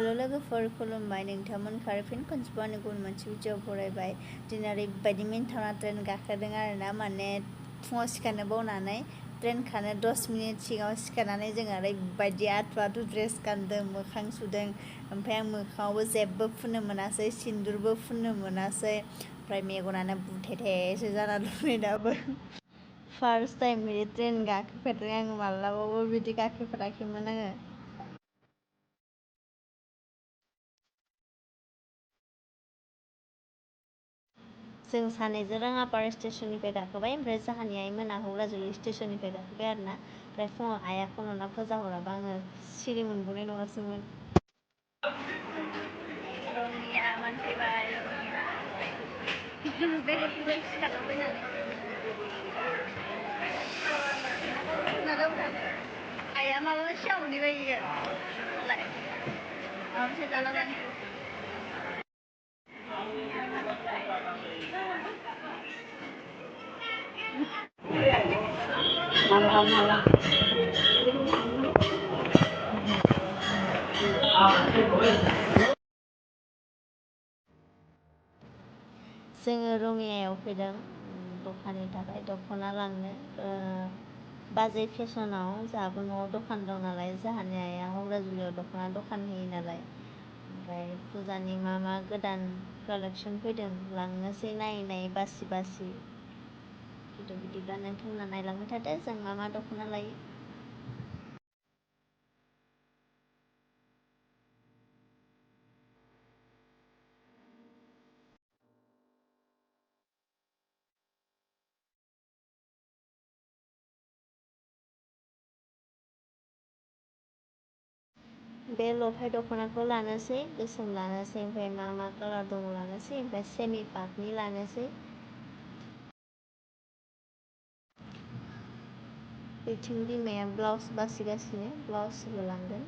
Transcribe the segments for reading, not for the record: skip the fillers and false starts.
हेल' लोगोफोर खुलुमबाय नोंथांमोनखौ आरो फिन खनसेबाव आंनि गुबुन मोनसे भिडिअ फरायबाय दिनै ओरैबायदि मिनिथावना ट्रेन गाखोदों आरोना माने फुङाव सिखारनो बावनानै ट्रेन खारनो 10 मिनिट सिगाङाव सिखारनानै जों ओरैबायदि आथु आथु ड्रेस गानदों मोखां सुदों ओमफ्राय आं मोखाङावबो जेबो फुननो मोनासै सिन्दुरबो फुननो मोनासै ओमफ्राय मेगनानो बुथेथेसो जाना दं दाबो फार्स्ट टाइम बिदि ट्रेन गाखोफेरदों आं माब्लाबाबो बिदि गाखोफेराखैमोन आङो जों सानैजों राङापारा स्टेसननिफ्राय गाखोबाय ओमफ्राय जाहानि आइमोना हौराजुलि स्टेसननिफ्राय गाखोबाय आरोना ओमफ्राय फुङाव आइया फन हरना फोजा हराबा आङो सिरि मोनबोनाय नङासोमोन रंगिया मोनफैबाय बेलेग सिखारना आइया माबा सिगां मोनहैबाय माबा मोनसे जालाबाय जोङो रङियायाव फैदों दखाननि थाखाय दख'ना लांनो बाजै फेसनाव जोंहाबो न'आव दखान दं नालाय जोंहानि आइया हौराजुलियाव दख'ना दखान होयो नालाय ओमफ्राय फुजानि मा गोदान कालेक्सन फैदों लांनोसै नायै बासि बिदिब्ला नोंथांमोना नायलांबाय थादो जों मा दख'ना लायो बे लफाय दख'नाखौ लानोसै गोसोम लानोसै ओमफ्राय मा कालार दङ लानोसै ओमफ्राय सेमि पाटनि लानोसै बेथिं बिमाया ब्लाउस बासिगासिनो ब्लाउसबो लांगोन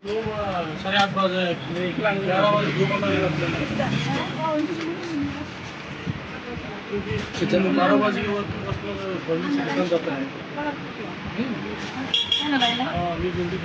साढ़े 8 बजे 11 बजे घूमना है 12 बजे के बाद परमिशन निकल जाता है हाँ ये जल्दी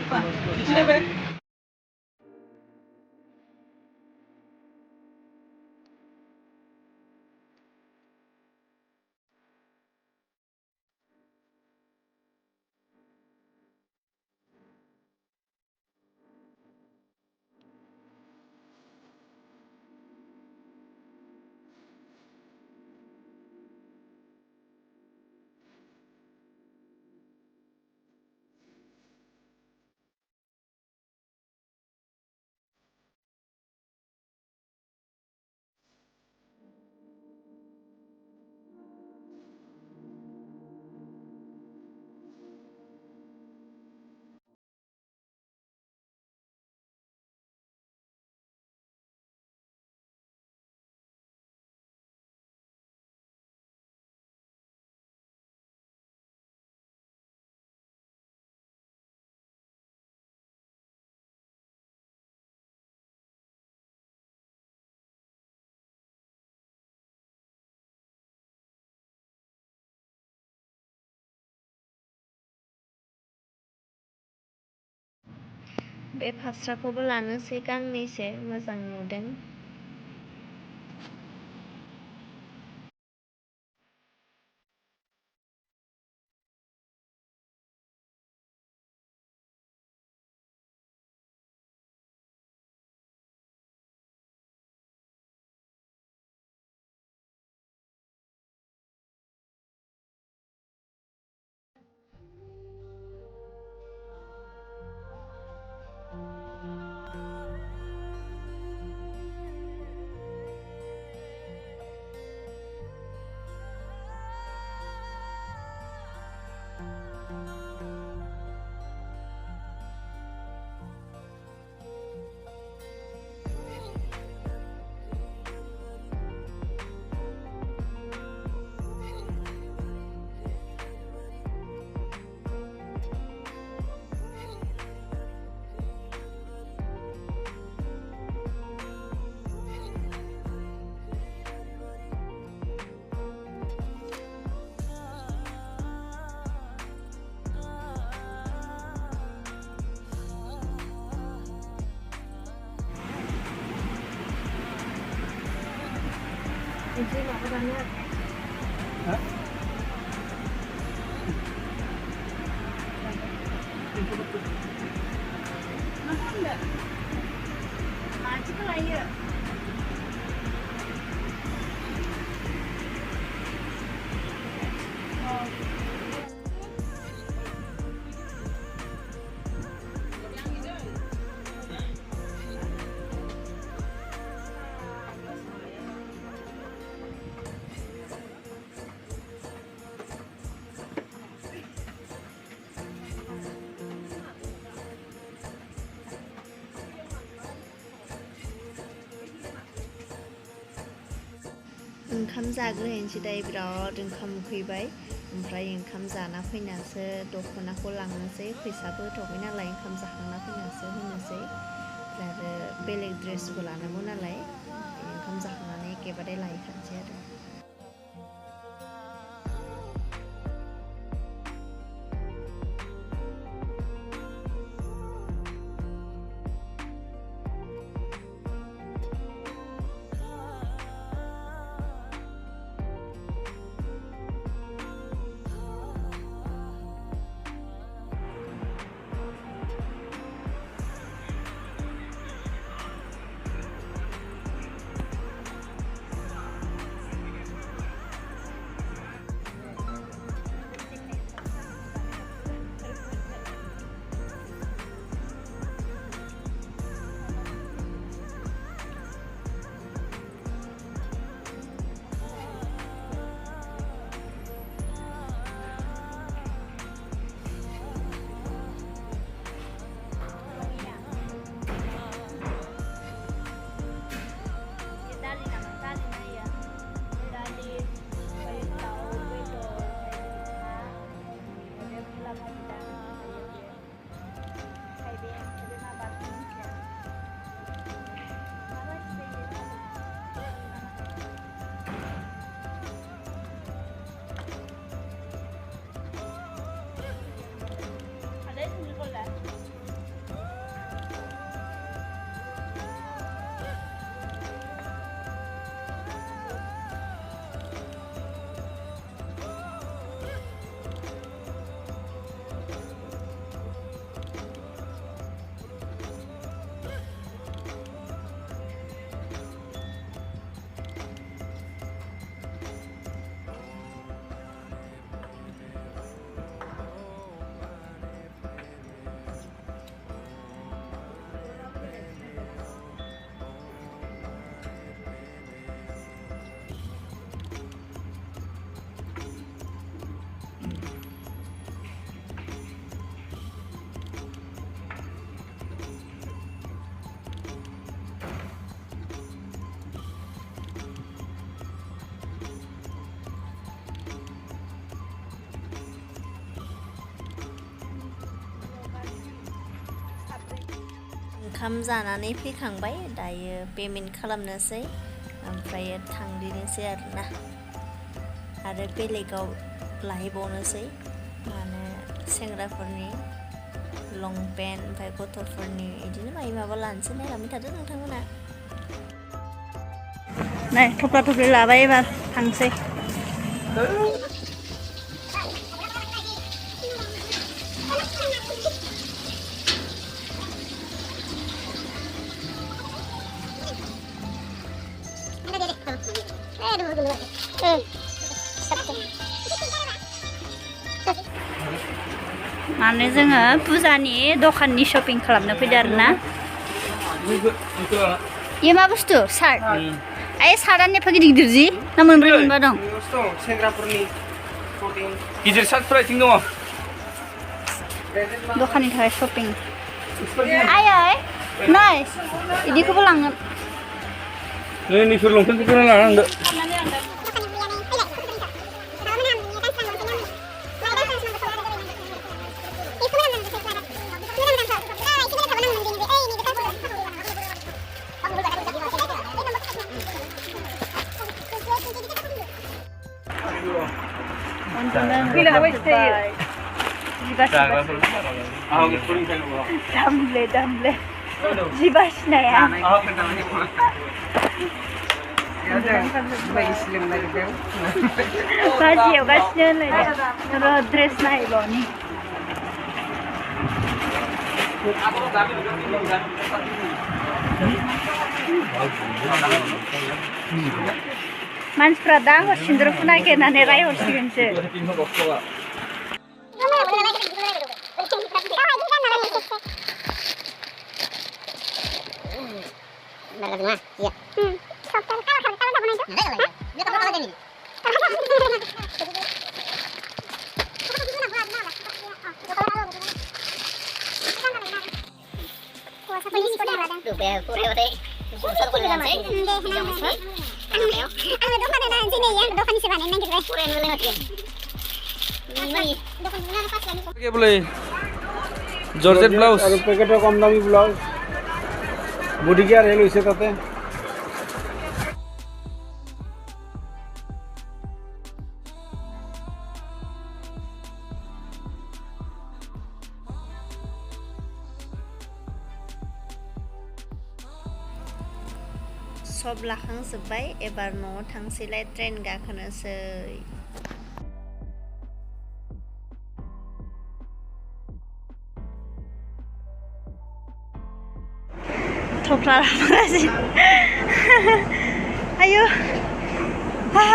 बे फास्राखौबो लानोसै गांनैसो मोजां नुदों Ini apa tanya? Hah? Mana enggak? Maju ke layar. ओंखाम जाग्रोहैनोसै दायो बिराद ओंखाम उखैबाय ओमफ्राय ओंखाम जाना फैनासो दख'नाखौ लांनोसै फैसाबो होथ'वाखै नालाय ओंखाम जाखांना फैनासो होनोसै ओमफ्राय आरो बेलेग ड्रेसबो लानांगौ नालाय ओंखाम जाखांनानै एखेबारे लायखानोसै आरो ओंखाम जानानै फैखांबाय दायो पेमेन्ट खालामनोसै ओमफ्राय थांदिनोसै आरोना आरो बेलेगाव लाहैबावनोसै माने सेंग्राफोरनि लंपेन्ट ओमफ्राय गथ'फोरनि बिदिनो माबा लानोसै नायलांबाय थादो नोंथांमोना नै थफ्ला थफ्लि लाबाय एबार थांसै माने जोङो फुजानि दखाननि शपिं खालामनो फैदों आरोना ये मा बुस्थु सार्ट आइ सार्टआनो एफा गिदिर गिदिर जि ना मोनब्रै मोनबा दं सेंग्राफोरनि गिदिर सार्टफोरा इथिं दङ दखाननि थाखाय शपिं आइ नै इदिखौबो लांगोन नैफोर लंपेन्टफोरखौनो लाना थांदो जिबा सिनाया बाजियाव गासिनो र ड्रेस नायबावनि मानसिफ्रा दा आंखौ सिन्दुरखौ नागिरनानै रायहरसिगोनसो जर्जेट ब्लाउज और पैकेट कम दामी ब्लाउज बॉडी क्या रेल इसे ताते सब लाखांजोब्बाय एबार न'आव थांसैलाय ट्रेन गाखोनोसै थफ्ला लागासिनो आयु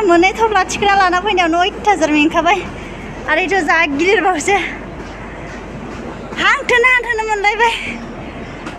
मोननै थफ्ला थिखोना लाना फैनायावनो अयथासार मेंखाबाय आरो इथ' जा गिलिरबावसो हांथोनो मोनलायबाय